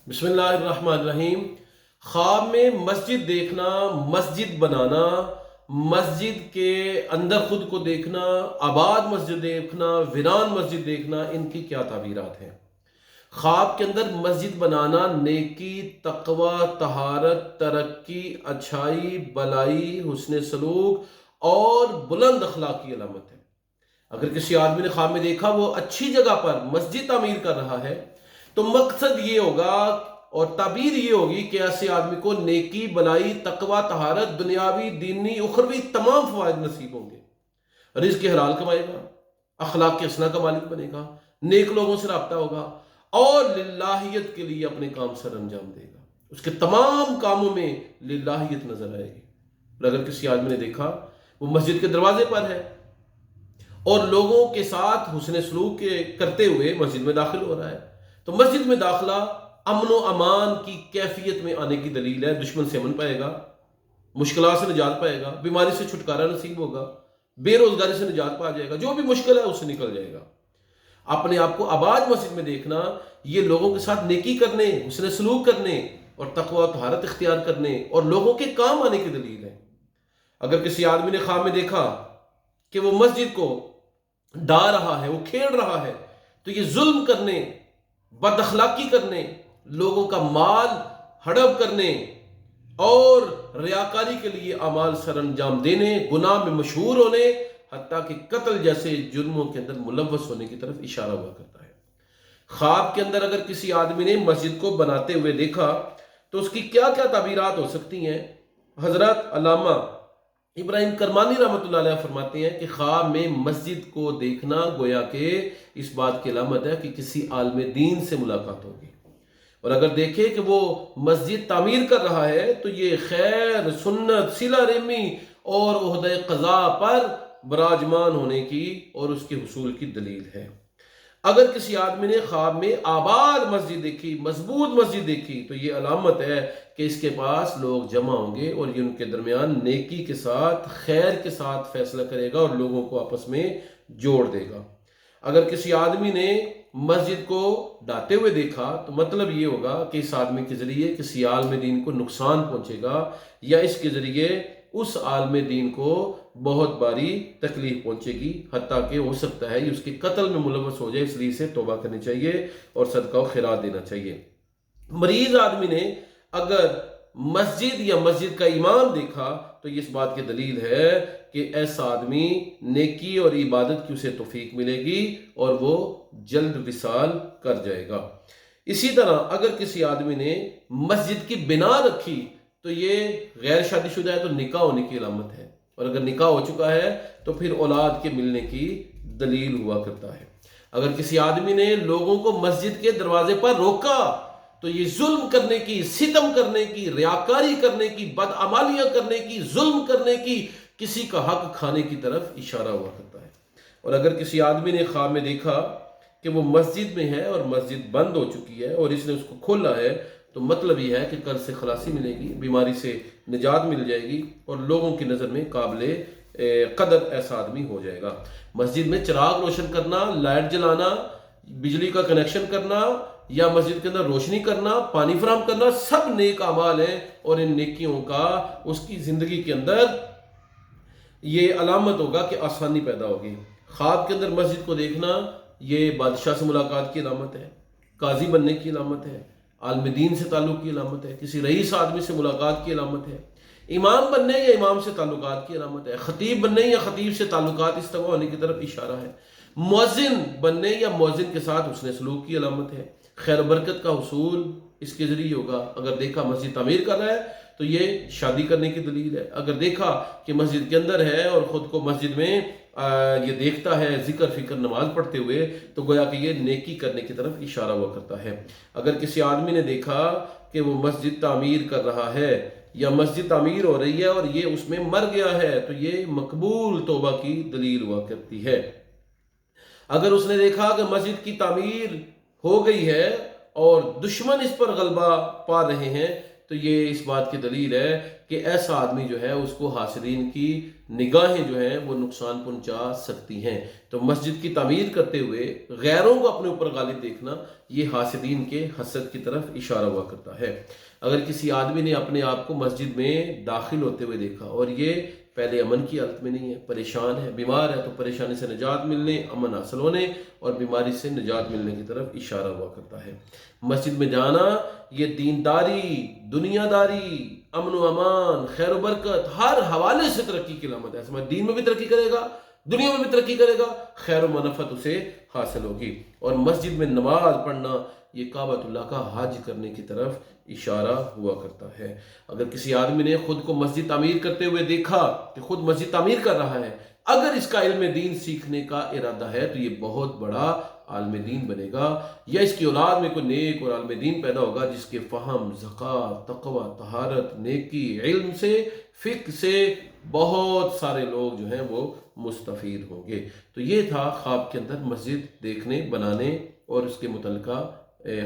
بسم اللہ الرحمن الرحیم۔ خواب میں مسجد دیکھنا، مسجد بنانا، مسجد کے اندر خود کو دیکھنا، آباد مسجد دیکھنا، ویران مسجد دیکھنا، ان کی کیا تعبیرات ہیں؟ خواب کے اندر مسجد بنانا نیکی، تقوی، طہارت، ترقی، اچھائی، بلائی، حسن سلوک اور بلند اخلاق کی علامت ہے۔ اگر کسی آدمی نے خواب میں دیکھا وہ اچھی جگہ پر مسجد تعمیر کر رہا ہے تو مقصد یہ ہوگا اور تعبیر یہ ہوگی کہ ایسے آدمی کو نیکی، بلائی، تقوی، طہارت، دنیاوی، دینی، اخروی تمام فوائد نصیب ہوں گے۔ رزق کے حلال کمائے گا، اخلاق کے حسنہ کا مالک بنے گا، نیک لوگوں سے رابطہ ہوگا اور للہیت کے لیے اپنے کام سر انجام دے گا۔ اس کے تمام کاموں میں للہیت نظر آئے گی۔ اور اگر کسی آدمی نے دیکھا وہ مسجد کے دروازے پر ہے اور لوگوں کے ساتھ حسن سلوک کرتے ہوئے مسجد میں داخل ہو رہا ہے تو مسجد میں داخلہ امن و امان کی کیفیت میں آنے کی دلیل ہے۔ دشمن سے امن پائے گا، مشکلات سے نجات پائے گا، بیماری سے چھٹکارا نصیب ہوگا، بے روزگاری سے نجات پا جائے گا، جو بھی مشکل ہے اس سے نکل جائے گا۔ اپنے آپ کو آباد مسجد میں دیکھنا یہ لوگوں کے ساتھ نیکی کرنے، حسن سلوک کرنے اور تقوی و طہارت اختیار کرنے اور لوگوں کے کام آنے کی دلیل ہے۔ اگر کسی آدمی نے خواب میں دیکھا کہ وہ مسجد کو ڈھا رہا ہے، وہ کھیڑ رہا ہے تو یہ ظلم کرنے، بد اخلاقی کرنے، لوگوں کا مال ہڑپ کرنے اور ریاکاری کے لیے اعمال سر انجام دینے، گناہ میں مشہور ہونے، حتیٰ کہ قتل جیسے جرموں کے اندر ملوث ہونے کی طرف اشارہ ہوا کرتا ہے۔ خواب کے اندر اگر کسی آدمی نے مسجد کو بناتے ہوئے دیکھا تو اس کی کیا کیا تعبیرات ہو سکتی ہیں؟ حضرت علامہ ابراہیم کرمانی رحمۃ اللہ علیہ فرماتے ہیں کہ خواب میں مسجد کو دیکھنا گویا کہ اس بات کی علامت ہے کہ کسی عالم دین سے ملاقات ہوگی، اور اگر دیکھے کہ وہ مسجد تعمیر کر رہا ہے تو یہ خیر، سنت، صلہ رحمی اور عہدہ قضاء پر براجمان ہونے کی اور اس کے حصول کی دلیل ہے۔ اگر کسی آدمی نے خواب میں آباد مسجد دیکھی، مضبوط مسجد دیکھی تو یہ علامت ہے کہ اس کے پاس لوگ جمع ہوں گے اور یہ ان کے درمیان نیکی کے ساتھ، خیر کے ساتھ فیصلہ کرے گا اور لوگوں کو آپس میں جوڑ دے گا۔ اگر کسی آدمی نے مسجد کو ڈھاتے ہوئے دیکھا تو مطلب یہ ہوگا کہ اس آدمی کے ذریعے کسی عالم دین کو نقصان پہنچے گا یا اس کے ذریعے اس عالم دین کو بہت باری تکلیف پہنچے گی، حتیٰ کہ ہو سکتا ہے یہ اس کے قتل میں ملوث ہو جائے، اس لیے اسے توبہ کرنی چاہیے اور صدقہ و خیرات دینا چاہیے۔ مریض آدمی نے اگر مسجد یا مسجد کا امام دیکھا تو یہ اس بات کی دلیل ہے کہ ایسا آدمی نیکی اور عبادت کی اسے توفیق ملے گی اور وہ جلد وصال کر جائے گا۔ اسی طرح اگر کسی آدمی نے مسجد کی بنا رکھی تو یہ غیر شادی شدہ ہے تو نکاح ہونے کی علامت ہے، اور اگر نکاح ہو چکا ہے تو پھر اولاد کے ملنے کی دلیل ہوا کرتا ہے۔ اگر کسی آدمی نے لوگوں کو مسجد کے دروازے پر روکا تو یہ ظلم کرنے کی، ستم کرنے کی، ریاکاری کرنے کی، بدعمالیاں کرنے کی، ظلم کرنے کی، کسی کا حق کھانے کی طرف اشارہ ہوا کرتا ہے۔ اور اگر کسی آدمی نے خواب میں دیکھا کہ وہ مسجد میں ہے اور مسجد بند ہو چکی ہے اور اس نے اس کو کھولا ہے تو مطلب یہ ہے کہ قرض سے خلاصی ملے گی، بیماری سے نجات مل جائے گی اور لوگوں کی نظر میں قابل قدر ایسا آدمی ہو جائے گا۔ مسجد میں چراغ روشن کرنا، لائٹ جلانا، بجلی کا کنیکشن کرنا یا مسجد کے اندر روشنی کرنا، پانی فراہم کرنا، سب نیک اعمال ہیں اور ان نیکیوں کا اس کی زندگی کے اندر یہ علامت ہوگا کہ آسانی پیدا ہوگی۔ خواب کے اندر مسجد کو دیکھنا یہ بادشاہ سے ملاقات کی علامت ہے، قاضی بننے کی علامت ہے، عالم دین سے تعلق کی علامت ہے، کسی رئیس آدمی سے ملاقات کی علامت ہے، امام بننے یا امام سے تعلقات کی علامت ہے، خطیب بننے یا خطیب سے تعلقات استوا ہونے کی طرف اشارہ ہے، مؤذن بننے یا مؤذن کے ساتھ حسن سلوک کی علامت ہے، خیر و برکت کا حصول اس کے ذریعے ہوگا۔ اگر دیکھا مسجد تعمیر کر رہا ہے تو یہ شادی کرنے کی دلیل ہے۔ اگر دیکھا کہ مسجد کے اندر ہے اور خود کو مسجد میں یہ دیکھتا ہے ذکر فکر نماز پڑھتے ہوئے تو گویا کہ یہ نیکی کرنے کی طرف اشارہ ہوا کرتا ہے۔ اگر کسی آدمی نے دیکھا کہ وہ مسجد تعمیر کر رہا ہے یا مسجد تعمیر ہو رہی ہے اور یہ اس میں مر گیا ہے تو یہ مقبول توبہ کی دلیل ہوا کرتی ہے۔ اگر اس نے دیکھا کہ مسجد کی تعمیر ہو گئی ہے اور دشمن اس پر غلبہ پا رہے ہیں تو یہ اس بات کی دلیل ہے کہ ایسا آدمی جو ہے اس کو حاسدین کی نگاہیں جو ہیں وہ نقصان پہنچا سکتی ہیں۔ تو مسجد کی تعمیر کرتے ہوئے غیروں کو اپنے اوپر غالب دیکھنا یہ حاسدین کے حسد کی طرف اشارہ ہوا کرتا ہے۔ اگر کسی آدمی نے اپنے آپ کو مسجد میں داخل ہوتے ہوئے دیکھا اور یہ پہلے امن کی حالت میں نہیں ہے، پریشان ہے، بیمار ہے، تو پریشانی سے نجات ملنے، امن حاصل ہونے اور بیماری سے نجات ملنے کی طرف اشارہ ہوا کرتا ہے۔ مسجد میں جانا یہ دینداری، دنیا داری، امن و امان، خیر و برکت ہر حوالے سے ترقی کی علامت ہے۔ اس دین میں بھی ترقی کرے گا، دنیا میں بھی ترقی کرے گا، خیر و منفعت اسے حاصل ہوگی۔ اور مسجد میں نماز پڑھنا یہ کعبۃ اللہ کا حج کرنے کی طرف اشارہ ہوا کرتا ہے۔ اگر کسی آدمی نے خود کو مسجد تعمیر کرتے ہوئے دیکھا کہ خود مسجد تعمیر کر رہا ہے، اگر اس کا علم دین سیکھنے کا ارادہ ہے تو یہ بہت بڑا عالم دین بنے گا، یا اس کی اولاد میں کوئی نیک اور عالم دین پیدا ہوگا جس کے فہم، زکوٰۃ، تقوی، طہارت، نیکی، علم سے، فقہ سے بہت سارے لوگ جو ہیں وہ مستفید ہوں گے۔ تو یہ تھا خواب کے اندر مسجد دیکھنے، بنانے اور اس کے متعلقہ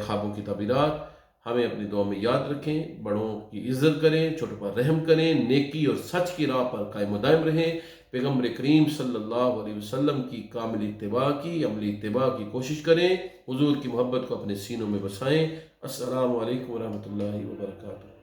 خوابوں کی تعبیرات۔ ہمیں اپنی دعا میں یاد رکھیں، بڑوں کی عزت کریں، چھوٹوں پر رحم کریں، نیکی اور سچ کی راہ پر قائم و دائم رہیں، پیغمبر کریم صلی اللہ علیہ وسلم کی کامل اتباع کی، عملی اتباع کی کوشش کریں، حضور کی محبت کو اپنے سینوں میں بسائیں۔ السلام علیکم ورحمۃ اللہ وبرکاتہ۔